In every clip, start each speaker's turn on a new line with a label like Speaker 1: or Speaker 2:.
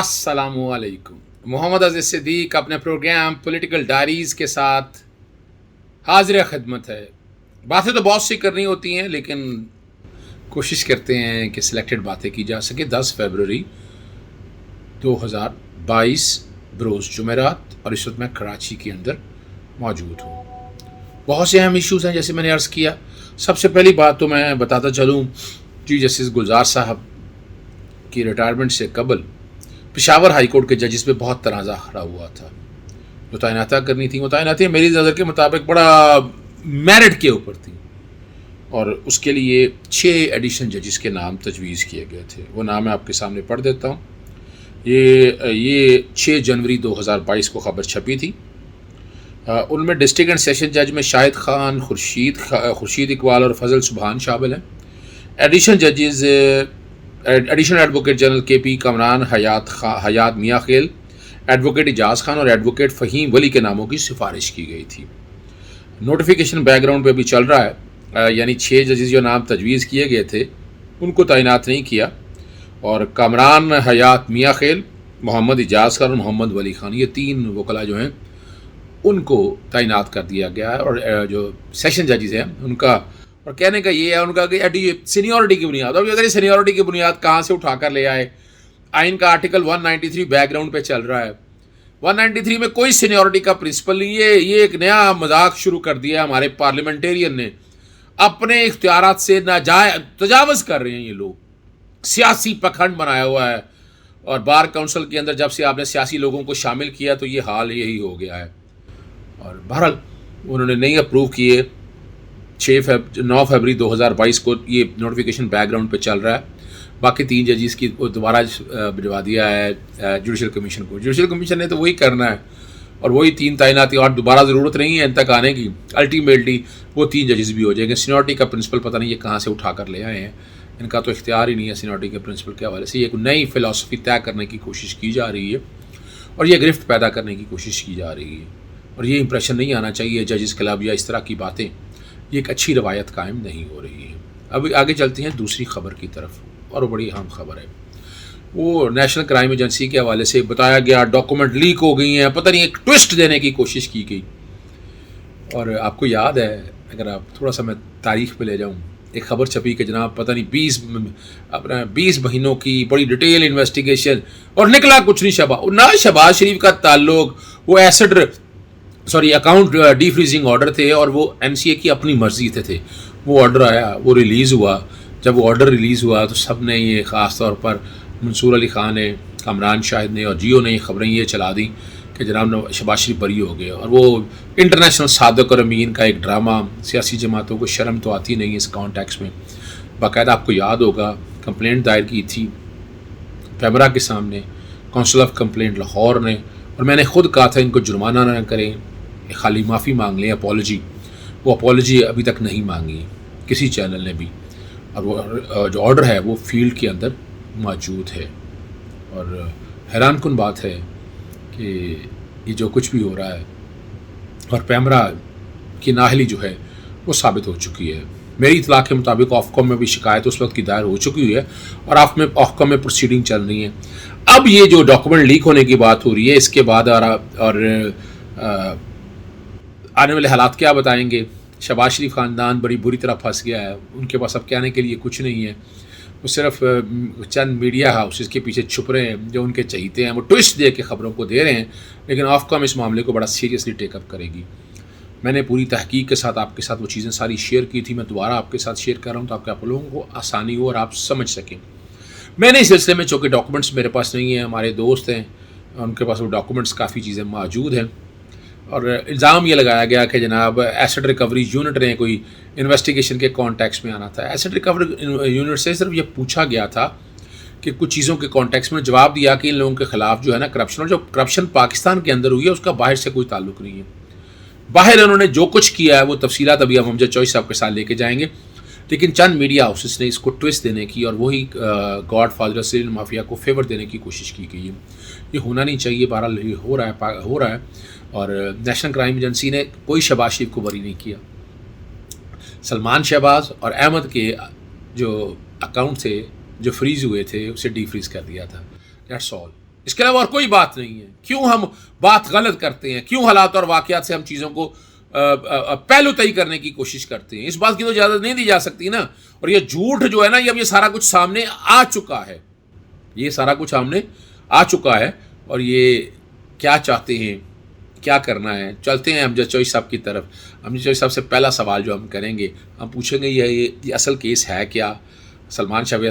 Speaker 1: अस्सलामुअलैकुम। मोहम्मद अज़ीज़ सिद्दीक अपने programme political diaries के साथ हाजिर खिदमत है। बातें तो बहुत सी करनी होती हैं, लेकिन कोशिश करते हैं कि सिलेक्टेड बातें की जा सके। 10 फरवरी 2022 बरोज़ जुमेरात, और इस वक्त मैं कराची के अंदर मौजूद हूँ। बहुत से अहम इशूज़ हैं, जैसे मैंने अर्ज़ किया। सबसे पहली बात तो मैं बताता चलूँ, चीफ जस्टिस गुलजार साहब की रिटायरमेंट से कबल पेशावर हाई कोर्ट के जजेस पे बहुत तनाज़ा खड़ा हुआ था। जो तैनातियाँ करनी थी, वो तैनातियाँ मेरी नज़र के मुताबिक बड़ा मेरिट के ऊपर थी, और उसके लिए 6 एडिशनल जजेस के नाम तजवीज़ किए गए थे। वो नाम मैं आपके सामने पढ़ देता हूँ। ये 6 जनवरी 2022 को खबर छपी थी। उनमें डिस्ट्रिक्ट एंड सेशन जज में शाहिद खान, खुर्शीद इकबाल और फजल सुबहान शामिल हैं। एडिशनल जजेस additional advocate general KP Kamran, Hayat Mian Khel, advocate Ejaz Khan और एडवोकेट फ़हीम वली के नामों की सिफारिश की गई थी। नोटिफिकेशन बैकग्राउंड पे भी चल रहा है, यानी 6 जजेस जो नाम तजवीज़ किए गए थे उनको तैनात नहीं किया, और कमरान, हयात मियाँ खेल, मोहम्मद इजाज़ खान और मोहम्मद वली खान, ये 3 वकला जो हैं उनको तैनात कर दिया गया है। और जो सेशन जजेस हैं उनका, और कहने का ये है उनका कि सीनियरिटी की बुनियाद, और अगर सीनियरिटी की बुनियाद कहाँ से उठा कर ले आए। आइन का आर्टिकल 193 बैकग्राउंड पे चल रहा है। 193 में कोई सीनियरिटी का प्रिंसिपल नहीं है। ये एक नया मजाक शुरू कर दिया हमारे पार्लियामेंटेरियन ने, अपने इख्तियारात से तजावज़ कर रहे हैं ये लोग। सियासी पखंड बनाया हुआ है, और बार काउंसिल के अंदर जब से आपने सियासी लोगों को शामिल किया तो ये हाल यही हो गया है। और बहरहाल उन्होंने नहीं अप्रूव किए। 9 फरवरी 2022 को ये नोटिफिकेशन बैकग्राउंड पे चल रहा है। बाकी 3 जजेस की दोबारा भिजवा दिया है जुडिशल कमीशन को। जुडिशल कमीशन ने तो वही करना है, और वही 3 तैनाती, और दोबारा ज़रूरत नहीं है इन तक आने की। अल्टीमेटली वो 3 जजेस भी हो जाएंगे। सीनियरिटी का प्रिंसिपल पता नहीं ये कहाँ से उठा कर ले आए हैं, इनका तो इख्तियार ही नहीं है सीनियरिटी के प्रिंसिपल के हवाले से। ये एक नई फ़िलासफ़ी तय करने की कोशिश की जा रही है, और ये गिरफ्त पैदा करने की कोशिश की जा रही है, और ये इंप्रेशन नहीं आना चाहिए जजेस क्लब या इस तरह की बातें। ये एक अच्छी रवायत कायम नहीं हो रही है। अभी आगे चलते हैं दूसरी खबर की तरफ, और बड़ी अहम खबर है। वो नेशनल क्राइम एजेंसी के हवाले से बताया गया डॉक्यूमेंट लीक हो गई हैं, पता नहीं एक ट्विस्ट देने की कोशिश की गई। और आपको याद है, अगर आप थोड़ा सा मैं तारीख पे ले जाऊँ, एक खबर छपी कि जनाब पता नहीं 20 महीनों की बड़ी डिटेल इन्वेस्टिगेशन, और निकला कुछ नहीं। शहबाज शरीफ का ताल्लुक वो अकाउंट डीफ्रीजिंग ऑर्डर थे, और वो MCA की अपनी मर्जी थे। वो ऑर्डर आया, वो रिलीज़ हुआ। जब वो ऑर्डर रिलीज़ हुआ तो सब ने ये ख़ास तौर पर मंसूर अली ख़ान ने, कमरान शाहिद ने और जियो ने खबरें ये चला दी कि जनाब शहबाज शरीफ बरी हो गए। और वो इंटरनेशनल सादिक और अमीन का एक ड्रामा, सियासी जमातों को शर्म तो आती नहीं इस कॉन्टेक्स्ट में। बाकायदा आपको याद होगा कंप्लेंट दायर की थी कैमरा के सामने काउंसिल ऑफ कंप्लेंट लाहौर ने, और मैंने खुद कहा था इनको जुर्माना ना करें, खाली माफ़ी मांग लें, अपॉलॉजी। वो अपॉलॉजी अभी तक नहीं मांगी किसी चैनल ने भी, और वो जो ऑर्डर है वो फील्ड के अंदर मौजूद है। और हैरान कुन बात है कि ये जो कुछ भी हो रहा है, और पैमरा की नाहली जो है वो साबित हो चुकी है। मेरी इतला के मुताबिक ऑफकॉम में भी शिकायत उस वक्त की दायर हो चुकी है, और ऑफकॉम में प्रोसीडिंग चल रही है। अब ये जो डॉक्यूमेंट लीक होने की बात हो रही है, इसके बाद और आने वाले हालात क्या बताएंगे। शहबाज शरीफ ख़ानदान बड़ी बुरी तरह फंस गया है। उनके पास अब कहने के लिए कुछ नहीं है। वो सिर्फ चंद मीडिया हाउसेस के पीछे छुप रहे हैं, जो उनके चाहते हैं वो ट्विस्ट दे के ख़बरों को दे रहे हैं। लेकिन ऑफकॉम इस मामले को बड़ा सीरियसली टेकअप करेगी। मैंने पूरी तहकीक के साथ आपके साथ वो चीज़ें सारी शेयर की थी। मैं दोबारा आपके साथ शेयर कर रहा हूँ ताकि आप लोगों को आसानी हो और आप समझ सकें। मैंने इस सिलसिले में, चूँकि डॉक्यूमेंट्स मेरे पास नहीं है, हमारे दोस्त हैं उनके पास वो डॉक्यूमेंट्स काफ़ी चीज़ें मौजूद हैं, और इल्ज़ाम ये लगाया गया कि जनाब एसेट रिकवरी यूनिट ने कोई इन्वेस्टिगेशन के कॉन्टेक्स्ट में आना था। एसेट रिकवरी यूनिट से सिर्फ ये पूछा गया था कि कुछ चीज़ों के कॉन्टेक्स्ट में जवाब दिया कि इन लोगों के ख़िलाफ़ जो है ना करप्शन, और जो करप्शन पाकिस्तान के अंदर हुई है उसका बाहर से कोई ताल्लुक़ नहीं है। बाहर उन्होंने जो कुछ किया है वो तफसीलात अभी हम अमजद चौधरी साहब के साथ लेके जाएंगे, लेकिन चंद मीडिया हाउसेस ने इसको ट्विस्ट देने की और वही गॉड फादर सीरियल माफिया को फेवर देने की कोशिश की गई है। ये होना नहीं चाहिए, बहरहाल ये हो रहा है। और नेशनल क्राइम एजेंसी ने कोई शहबाज शरीफ को बरी नहीं किया। सलमान शहबाज और अहमद के जो अकाउंट थे जो फ्रीज़ हुए थे उसे डी फ्रीज़ कर दिया था। That's all. इसके अलावा और कोई बात नहीं है। क्यों हम बात गलत करते हैं, क्यों हालात और वाकयात से हम चीज़ों को पहलू तय करने की कोशिश करते हैं, इस बात की तो इजाज़त नहीं दी जा सकती ना। और ये झूठ जो है ना, ये अब ये सारा कुछ सामने आ चुका है, ये सारा कुछ सामने आ चुका है। और ये क्या चाहते हैं, क्या करना है, चलते हैं अमजद चौधरी साहब की तरफ। अमजद चौधरी साहब से पहला सवाल जो हम करेंगे, हम पूछेंगे ये असल केस है क्या, सलमान शहबाज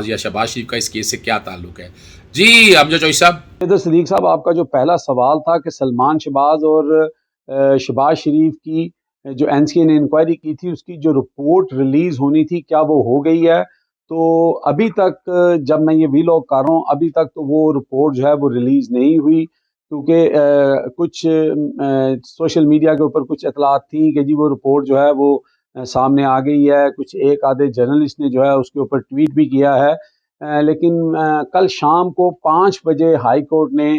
Speaker 1: या शहबाज शरीफ का इस केस से क्या ताल्लुक है। जी अमजद चौधरी साहब।
Speaker 2: तो सदीक साहब, आपका जो पहला सवाल था कि सलमान शहबाज और शहबाज शरीफ की जो एनसीए ने इंक्वायरी की थी उसकी जो रिपोर्ट रिलीज होनी थी, क्या वो हो गई है? तो अभी तक जब मैं ये वीलॉग कर रहा हूँ, अभी तक तो वो रिपोर्ट जो है वो रिलीज नहीं हुई, क्योंकि कुछ सोशल मीडिया के ऊपर कुछ इतलात थी कि जी वो रिपोर्ट जो है वो सामने आ गई है। कुछ एक आधे जर्नलिस्ट ने जो है उसके ऊपर ट्वीट भी किया है। लेकिन कल शाम को 5 बजे हाई कोर्ट ने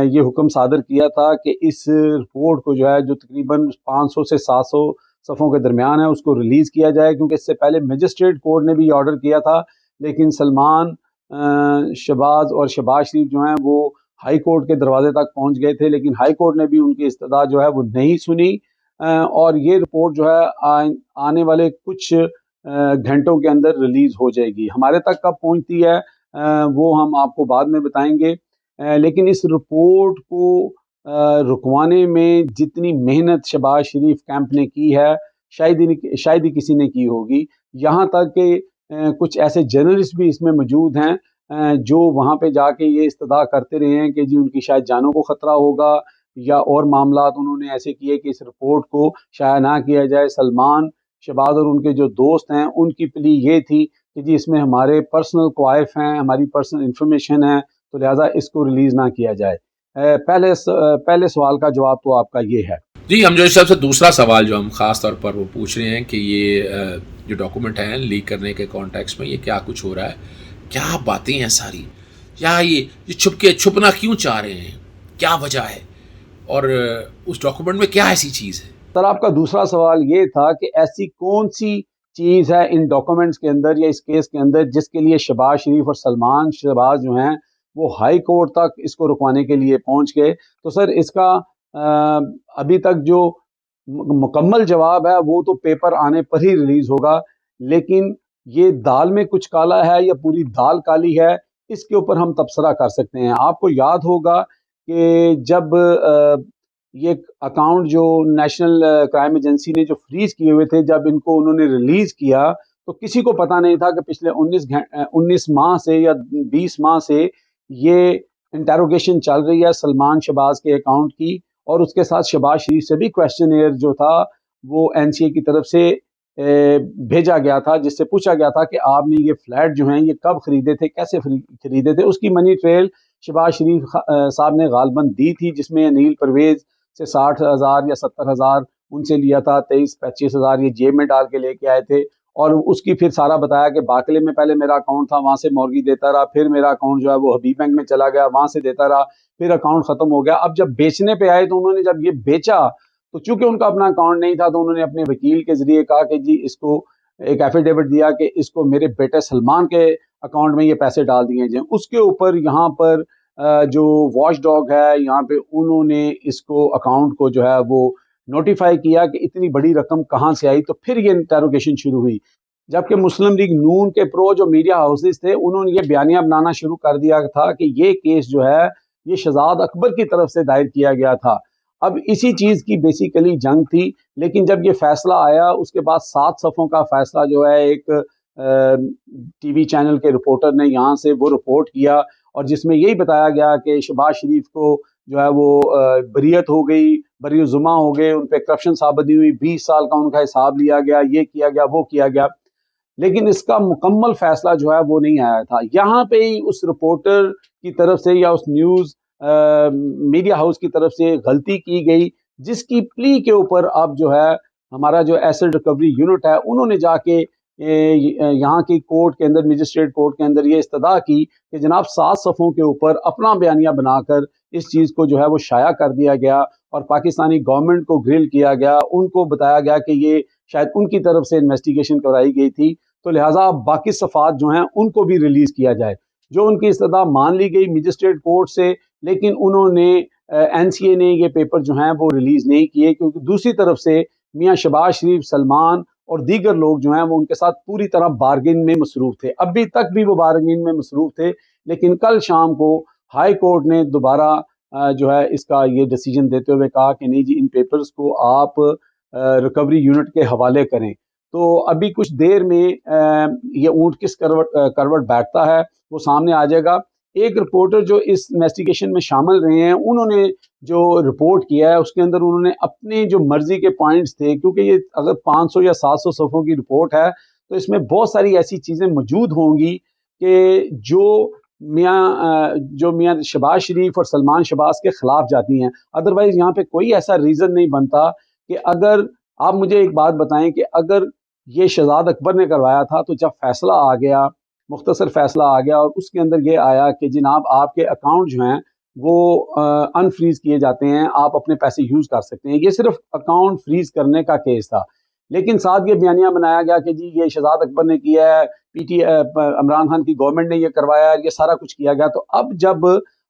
Speaker 2: ये हुक्म सादर किया था कि इस रिपोर्ट को जो है, जो तकरीबन 500 से 700 सफ़ों के दरमियान है, उसको रिलीज़ किया जाए, क्योंकि इससे पहले मजिस्ट्रेट कोर्ट ने भी ऑर्डर किया था। लेकिन सलमान शहबाज और शहबाज शरीफ जो हैं वो हाई कोर्ट के दरवाजे तक पहुंच गए थे, लेकिन हाई कोर्ट ने भी उनकी इस्तदा जो है वो नहीं सुनी। और ये रिपोर्ट जो है आने वाले कुछ घंटों के अंदर रिलीज हो जाएगी। हमारे तक कब पहुंचती है वो हम आपको बाद में बताएंगे। लेकिन इस रिपोर्ट को रुकवाने में जितनी मेहनत शहबाज शरीफ कैंप ने की है, शायद ही किसी ने की होगी। यहाँ तक कि कुछ ऐसे जर्नलिस्ट भी इसमें मौजूद हैं जो वहाँ पे जाके ये इस्तदा करते रहे हैं कि जी उनकी शायद जानों को ख़तरा होगा, या और मामलात उन्होंने ऐसे किए कि इस रिपोर्ट को शाया ना किया जाए। सलमान शहबाज और उनके जो दोस्त हैं उनकी प्ली ये थी कि जी इसमें हमारे पर्सनल क्वाइफ हैं, हमारी पर्सनल इंफॉर्मेशन है, तो लिहाजा इसको रिलीज़ ना किया जाए। पहले सवाल का जवाब तो आपका ये है।
Speaker 1: जी अमजद साहब से दूसरा सवाल जो हम ख़ास तौर पर वो पूछ रहे हैं कि ये जो डॉक्यूमेंट हैं लीक करने के कॉन्टेक्स्ट में ये क्या कुछ हो रहा है, क्या बातें हैं सारी, क्या ये छुपना क्यों चाह रहे हैं, क्या वजह है, और उस डॉक्यूमेंट में क्या ऐसी चीज़ है।
Speaker 2: सर, आपका दूसरा सवाल ये था कि ऐसी कौन सी चीज़ है इन डॉक्यूमेंट्स के अंदर या इस केस के अंदर जिसके लिए शहबाज शरीफ और सलमान शहबाज जो हैं वो हाई कोर्ट तक इसको रुकवाने के लिए पहुंच गए। तो सर इसका अभी तक जो मुकम्मल जवाब है वो तो पेपर आने पर ही रिलीज होगा। लेकिन ये दाल में कुछ काला है या पूरी दाल काली है, इसके ऊपर हम तबसरा कर सकते हैं। आपको याद होगा कि जब ये अकाउंट जो नेशनल क्राइम एजेंसी ने जो फ्रीज किए हुए थे, जब इनको उन्होंने रिलीज किया तो किसी को पता नहीं था कि पिछले 19 माह से या 20 माह से ये इंटेरोगेशन चल रही है सलमान शहबाज के अकाउंट की। और उसके साथ शहबाज शरीफ से भी क्वेश्चन जो था वो एनसीए की तरफ से भेजा गया था, जिससे पूछा गया था कि आपने ये फ्लैट जो हैं ये कब खरीदे थे, कैसे खरीदे थे। उसकी मनी ट्रेल शहबाज शरीफ साहब ने गालबन दी थी, जिसमें अनिल परवेज से 60,000 या 70,000 उनसे लिया था, 23-25,000 ये जेब में डाल के लेके आए थे। और उसकी फिर सारा बताया कि बाकले में पहले मेरा अकाउंट था, वहां से मॉर्गी देता रहा, फिर मेरा अकाउंट जो है वो हबीब बैंक में चला गया, वहां से देता रहा, फिर अकाउंट खत्म हो गया। अब जब बेचने पे आए तो उन्होंने जब ये बेचा तो चूंकि उनका अपना अकाउंट नहीं था, तो उन्होंने अपने वकील के जरिए कहा कि जी इसको एक एफिडेविट दिया कि इसको मेरे बेटे सलमान के अकाउंट में ये पैसे डाल दिए जाए। उसके ऊपर यहाँ पर जो वॉच डॉग है यहाँ पे उन्होंने इसको अकाउंट को जो है वो नोटिफाई किया कि इतनी बड़ी रकम कहाँ से आई। तो फिर ये इंटेरोगेशन शुरू हुई, जबकि मुस्लिम लीग नून के प्रो जो मीडिया हाउसेस थे उन्होंने ये बयानिया बनाना शुरू कर दिया था कि ये केस जो है ये शहजाद अकबर की तरफ से दायर किया गया था। अब इसी चीज की बेसिकली जंग थी। लेकिन जब ये फैसला आया उसके बाद 7 सफ़ों का फैसला जो है एक टीवी चैनल के रिपोर्टर ने यहाँ से वो रिपोर्ट किया, और जिसमें यही बताया गया कि शहबाज शरीफ को जो है वो बरियत हो गई, बरी-जुमा हो गए, उन पे करप्शन साबित नहीं हुई, 20 साल का उनका हिसाब लिया गया, ये किया गया, वो किया गया। लेकिन इसका मुकम्मल फैसला जो है वो नहीं आया था। यहाँ पे ही उस रिपोर्टर की तरफ से या उस न्यूज़ मीडिया हाउस की तरफ से गलती की गई, जिसकी प्ली के ऊपर अब जो है हमारा जो एसिड रिकवरी यूनिट है उन्होंने जाके यहाँ की कोर्ट के अंदर, मजिस्ट्रेट कोर्ट के अंदर ये इस्तदा की कि जनाब 7 सफ़ों के ऊपर अपना बयानिया बनाकर इस चीज़ को जो है वो शाया कर दिया गया, और पाकिस्तानी गवर्नमेंट को ग्रिल किया गया, उनको बताया गया कि ये शायद उनकी तरफ से इन्वेस्टिगेशन कराई गई थी, तो लिहाजा अब बाकी सफ़ात जो हैं उनको भी रिलीज़ किया जाए। जो उनकी इस्तदा मान ली गई मजिस्ट्रेट कोर्ट से, लेकिन उन्होंने NCA ने ये पेपर जो हैं वो रिलीज़ नहीं किए, क्योंकि दूसरी तरफ से मियाँ शहबाज शरीफ, सलमान और दीगर लोग जो हैं वो उनके साथ पूरी तरह बार्गेन में मसरूफ़ थे। अभी तक भी वो बार्गेन में मसरूफ़ थे, लेकिन कल शाम को हाई कोर्ट ने दोबारा जो है इसका ये डिसीजन देते हुए कहा कि नहीं जी, इन पेपर्स को आप रिकवरी यूनिट के हवाले करें। तो अभी कुछ देर में ये ऊँट किस करवट बैठता है वो सामने आ जाएगा। एक रिपोर्टर जो इस इन्वेस्टिगेशन में शामिल रहे हैं, उन्होंने जो रिपोर्ट किया है उसके अंदर उन्होंने अपनी जो मर्जी के पॉइंट्स थे, क्योंकि ये अगर 500 या 700 सफ़ों की रिपोर्ट है तो इसमें बहुत सारी ऐसी चीज़ें मौजूद होंगी कि जो मियाँ शहबाज शरीफ और सलमान शहबाज के खिलाफ जाती हैं। अदरवाइज यहाँ पे कोई ऐसा रीज़न नहीं बनता कि अगर आप मुझे एक बात बताएं कि अगर ये शहजाद अकबर ने करवाया था, तो जब फैसला आ गया, मुख्तसर फैसला आ गया और उसके अंदर ये आया कि जनाब आपके अकाउंट जो हैं वो अनफ्रीज किए जाते हैं, आप अपने पैसे यूज़ कर सकते हैं, ये सिर्फ अकाउंट फ्रीज करने का केस था। लेकिन साथ ये बयानिया बनाया गया कि जी ये शहजाद अकबर ने किया है, इमरान खान की गवर्नमेंट ने ये करवाया, ये सारा कुछ किया गया। तो अब जब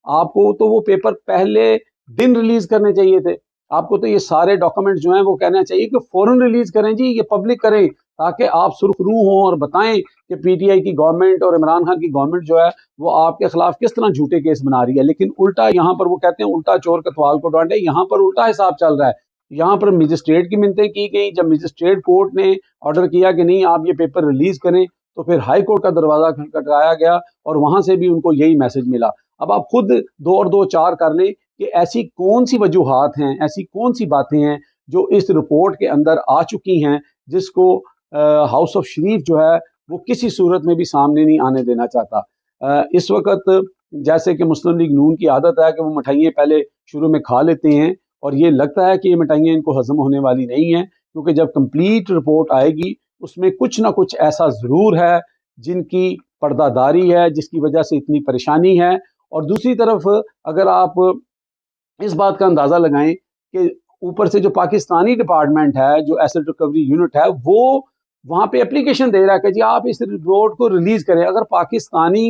Speaker 2: आपको तो वो पेपर पहले दिन रिलीज करने चाहिए थे, आपको तो ये सारे डॉक्यूमेंट जो हैं वो कहना चाहिए कि फौरन रिलीज करें जी, ये पब्लिक करें, ताकि आप सुरखरू हों और बताएं कि PTI की गवर्नमेंट और इमरान खान की गवर्नमेंट जो है वो आपके खिलाफ किस तरह झूठे केस बना रही है। लेकिन उल्टा यहाँ पर वो कहते हैं उल्टा चोर कतवाल को डांटे, यहाँ पर उल्टा हिसाब चल रहा है। यहाँ पर मजिस्ट्रेट की मिन्नतें की गई, जब मजिस्ट्रेट कोर्ट ने ऑर्डर किया कि नहीं आप ये पेपर रिलीज करें, तो फिर हाई कोर्ट का दरवाजा खटखटाया गया और वहां से भी उनको यही मैसेज मिला। अब आप खुद दो और दो चार कर लें कि ऐसी कौन सी वजूहात हैं, ऐसी कौन सी बातें हैं जो इस रिपोर्ट के अंदर आ चुकी हैं, जिसको हाउस ऑफ शरीफ जो है वो किसी सूरत में भी सामने नहीं आने देना चाहता। इस वक्त जैसे कि मुस्लिम लीग नून की आदत है कि वो मिठाइयाँ पहले शुरू में खा लेते हैं, और ये लगता है कि ये मिठाइयाँ इनको हजम होने वाली नहीं हैं, क्योंकि जब कंप्लीट रिपोर्ट आएगी उसमें कुछ ना कुछ ऐसा ज़रूर है जिनकी पर्दादारी है, जिसकी वजह से इतनी परेशानी है। और दूसरी तरफ अगर आप इस बात का अंदाज़ा लगाएं कि ऊपर से जो पाकिस्तानी डिपार्टमेंट है, जो एसेट रिकवरी यूनिट है, वो वहाँ पे एप्लीकेशन दे रहा है कि जी आप इस रिपोर्ट को रिलीज़ करें। अगर पाकिस्तानी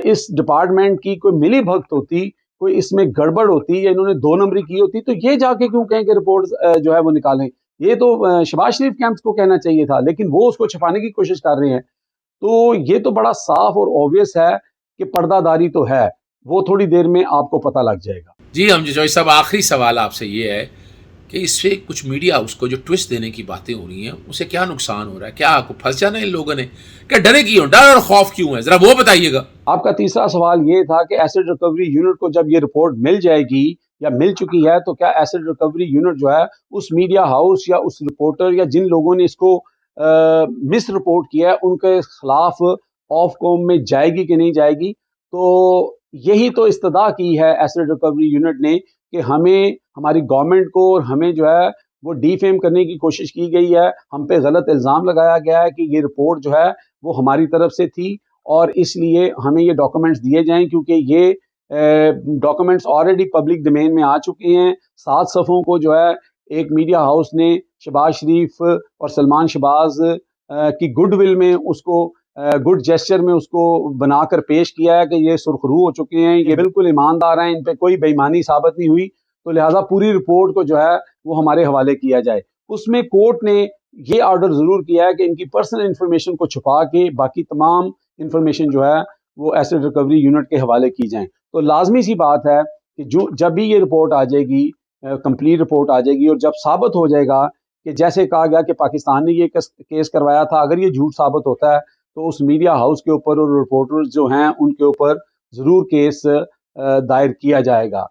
Speaker 2: इस डिपार्टमेंट की कोई मिली भगत होती, कोई इसमें गड़बड़ होती या इन्होंने दो नंबरी की होती, तो ये जाके क्यों कहें कि रिपोर्ट जो है वो निकालें। ये तो शहबाज शरीफ कैंप्स को कहना चाहिए था, लेकिन वो उसको छुपाने की कोशिश कर रहे हैं। तो ये तो बड़ा साफ और ऑब्वियस है कि पर्दादारी तो है, वो थोड़ी देर में आपको पता लग जाएगा।
Speaker 1: जी हम जो साहब, आखिरी सवाल आपसे ये है कि इससे कुछ मीडिया उसको जो ट्विस्ट देने की बातें हो रही हैं उसे क्या नुकसान हो रहा है? क्या आपको फंस जाना है इन लोगों ने? क्या डरे क्यों, डर और खौफ क्यों है, जरा वो बताइएगा।
Speaker 2: आपका तीसरा सवाल ये था कि एसिड रिकवरी यूनिट को जब ये रिपोर्ट मिल जाएगी या मिल चुकी है, तो क्या एसिड रिकवरी यूनिट जो है उस मीडिया हाउस या उस रिपोर्टर या जिन लोगों ने इसको मिस रिपोर्ट किया है उनके खिलाफ ऑफ कॉम में जाएगी कि नहीं जाएगी? तो यही तो इस्तदा की है एसिड रिकवरी यूनिट ने कि हमें, हमारी गवर्नमेंट को और हमें जो है वो डिफेम करने की कोशिश की गई है, हम पे गलत इल्ज़ाम लगाया गया है कि ये रिपोर्ट जो है वो हमारी तरफ से थी और इसलिए हमें ये डॉक्यूमेंट्स दिए जाएं, क्योंकि ये डॉक्यूमेंट्स ऑलरेडी पब्लिक डोमेन में आ चुके हैं। 7 सफ़ों को जो है एक मीडिया हाउस ने शहबाज शरीफ और सलमान शहबाज की गुडविल में उसको गुड जेस्चर में उसको बनाकर पेश किया है कि ये सुरखरू हो चुके हैं, ये बिल्कुल ईमानदार हैं, इन पे कोई बेईमानी साबित नहीं हुई, तो लिहाजा पूरी रिपोर्ट को जो है वो हमारे हवाले किया जाए। उसमें कोर्ट ने ये ऑर्डर ज़रूर किया है कि इनकी पर्सनल इंफॉर्मेशन को छुपा के बाकी तमाम इंफॉर्मेशन जो है वो एसिड रिकवरी यूनिट के हवाले की जाए। तो लाजमी सी बात है कि जो जब भी ये रिपोर्ट आ जाएगी, कंप्लीट रिपोर्ट आ जाएगी, और जब साबित हो जाएगा कि जैसे कहा गया कि पाकिस्तान ने ये केस करवाया था, अगर ये झूठ साबित होता है तो उस मीडिया हाउस के ऊपर और रिपोर्टर्स जो हैं उनके ऊपर ज़रूर केस दायर किया जाएगा।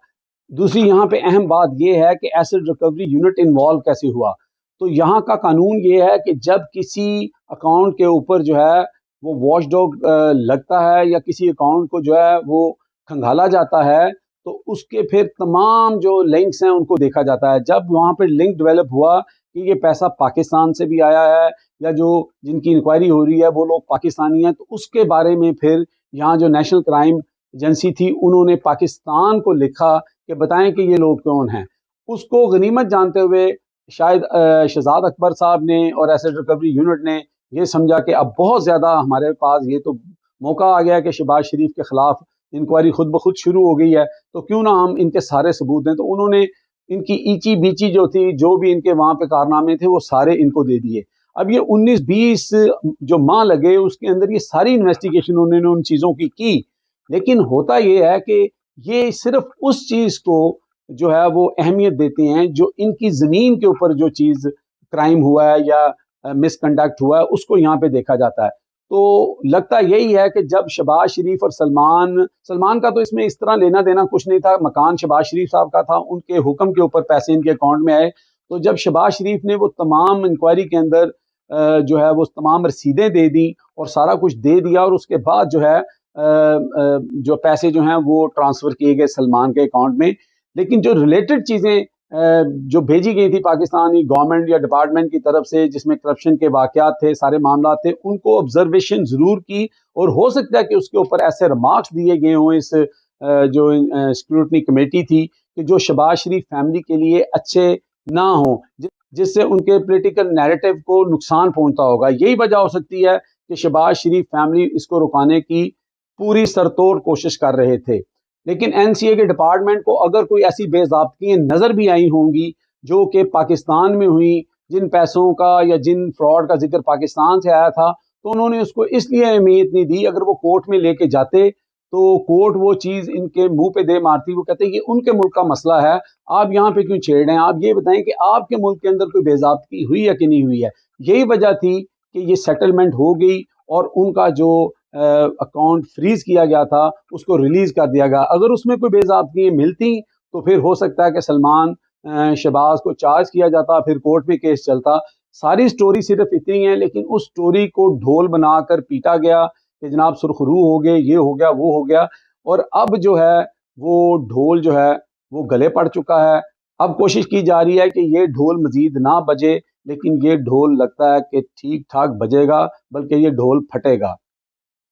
Speaker 2: दूसरी यहाँ पे अहम बात यह है कि एसिड रिकवरी यूनिट इन्वॉल्व कैसे हुआ। तो यहाँ का कानून ये है कि जब किसी अकाउंट के ऊपर जो है वो वॉच डॉग लगता है या किसी अकाउंट को जो है वो खंगाला जाता है, तो उसके फिर तमाम जो लिंक्स हैं उनको देखा जाता है। जब वहाँ पर लिंक डेवलप हुआ कि ये पैसा पाकिस्तान से भी आया है या जो जिनकी इंक्वायरी हो रही है वो लोग पाकिस्तानी हैं, तो उसके बारे में फिर यहाँ जो नेशनल क्राइम एजेंसी थी उन्होंने पाकिस्तान को लिखा कि बताएं कि ये लोग कौन हैं। उसको गनीमत जानते हुए शायद शहजाद अकबर साहब ने और एसिड रिकवरी यूनिट ने ये समझा कि अब बहुत ज़्यादा हमारे पास ये तो मौका आ गया कि शहबाज शरीफ के खिलाफ इंक्वायरी खुद ब खुद शुरू हो गई है, तो क्यों ना हम इनके सारे सबूत दें। तो उन्होंने इनकी ईची बीची जो थी, जो भी इनके वहाँ पे कारनामे थे, वो सारे इनको दे दिए। अब ये 19-20 जो माह लगे, उसके अंदर ये सारी इन्वेस्टिगेशन उन्होंने उन चीज़ों की, लेकिन होता ये है कि ये सिर्फ उस चीज़ को जो है वो अहमियत देते हैं जो इनकी ज़मीन के ऊपर जो चीज़ क्राइम हुआ है या मिसकंडक्ट हुआ है, उसको यहाँ पे देखा जाता है। तो लगता यही है कि जब शहबाज शरीफ और सलमान का तो इसमें इस तरह लेना देना कुछ नहीं था, मकान शहबाज शरीफ साहब का था, उनके हुक्म के ऊपर पैसे इनके अकाउंट में आए। तो जब शहबाज शरीफ ने वो तमाम इंक्वायरी के अंदर जो है वो तमाम रसीदें दे दी और सारा कुछ दे दिया, और उसके बाद जो है जो पैसे जो हैं वो ट्रांसफ़र किए गए सलमान के अकाउंट में। लेकिन जो रिलेटेड चीज़ें जो भेजी गई थी पाकिस्तानी गवर्नमेंट या डिपार्टमेंट की तरफ से, जिसमें करप्शन के वाक़यात थे, सारे मामलात थे, उनको ऑब्जर्वेशन ज़रूर की, और हो सकता है कि उसके ऊपर ऐसे रिमार्क्स दिए गए हों इस जो स्क्रूटनी कमेटी थी कि जो शहबाज शरीफ फैमिली के लिए अच्छे ना हों, जिससे उनके पॉलिटिकल नैरेटिव को नुकसान पहुंचता होगा। यही वजह हो सकती है कि शहबाज शरीफ फैमिली इसको रुकाने की पूरी सरतोड़ कोशिश कर रहे थे। लेकिन एनसीए के डिपार्टमेंट को अगर कोई ऐसी बेज़ाब्तियाँ नज़र भी आई होंगी जो कि पाकिस्तान में हुई, जिन पैसों का या जिन फ्रॉड का जिक्र पाकिस्तान से आया था, तो उन्होंने उसको इसलिए अहमियत नहीं दी। अगर वो कोर्ट में लेके जाते तो कोर्ट वो चीज़ इनके मुंह पे दे मारती। वो कहते ये उनके मुल्क का मसला है, आप यहाँ पे क्यों छेड़ रहे हैं, आप ये बताएं कि आपके मुल्क के अंदर कोई बेज़ाब्ती हुई है कि नहीं हुई है। यही वजह थी कि ये सेटलमेंट हो गई और उनका जो अकाउंट फ्रीज किया गया था उसको रिलीज कर दिया गया। अगर उसमें कोई बेज़ाब्तियाँ मिलती तो फिर हो सकता है कि सलमान शहबाज को चार्ज किया जाता, फिर कोर्ट में केस चलता। सारी स्टोरी सिर्फ इतनी है, लेकिन उस स्टोरी को ढोल बनाकर पीटा गया कि जनाब सुरखरू हो गए, ये हो गया, वो हो गया, और अब जो है वो ढोल जो है वो गले पड़ चुका है। अब कोशिश की जा रही है कि ये ढोल मजीद ना बजे, लेकिन ये ढोल लगता है कि ठीक ठाक बजेगा, बल्कि ये ढोल फटेगा।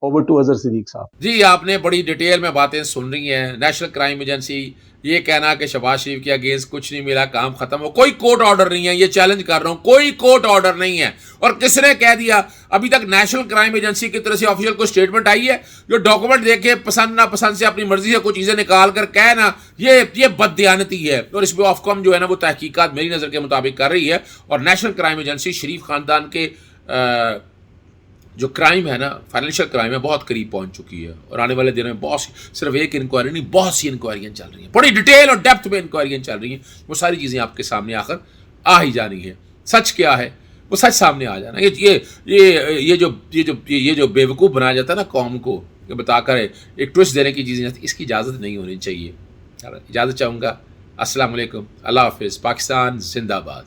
Speaker 2: ओवर टू अजहर सिद्दीक साहब।
Speaker 1: जी, आपने बड़ी डिटेल में बातें सुन रही हैं। नेशनल क्राइम एजेंसी ये कहना कि शहबाज शरीफ के अगेंस्ट कुछ नहीं मिला, काम खत्म हो, कोई कोर्ट ऑर्डर नहीं है, ये चैलेंज कर रहा हूं, कोई कोर्ट ऑर्डर नहीं है। और किसने कह दिया? अभी तक नेशनल क्राइम एजेंसी की तरफ से ऑफिशियल कोई स्टेटमेंट आई है? जो डॉक्यूमेंट देखे पसंद ना पसंद से अपनी मर्जी से कुछ चीजें निकाल कर कहना, ये बददियानती है। और इस पर ऑफकॉम जो है ना वो तहकीकात मेरी नजर के मुताबिक कर रही है, और नेशनल क्राइम एजेंसी शरीफ खानदान के जो क्राइम है ना, फाइनेंशियल क्राइम है, बहुत करीब पहुंच चुकी है। और आने वाले दिनों में बहुत सिर्फ एक इंक्वायरी नहीं, बहुत सी इंक्वायरियाँ चल रही हैं, बड़ी डिटेल और डेप्थ में इंक्वायरियाँ चल रही हैं। वो सारी चीज़ें आपके सामने आकर आ ही जानी है। सच क्या है वो सच सामने आ जाना। ये जो बेवकूफ़ बनाया जाता है ना कौम को, ये बताकर एक ट्विस्ट देने की चीज़ें, इसकी इजाज़त नहीं होनी चाहिए। इजाज़त चाहूँगा। अस्सलाम वालेकुम, अल्लाह हाफिज़, पाकिस्तान जिंदाबाद।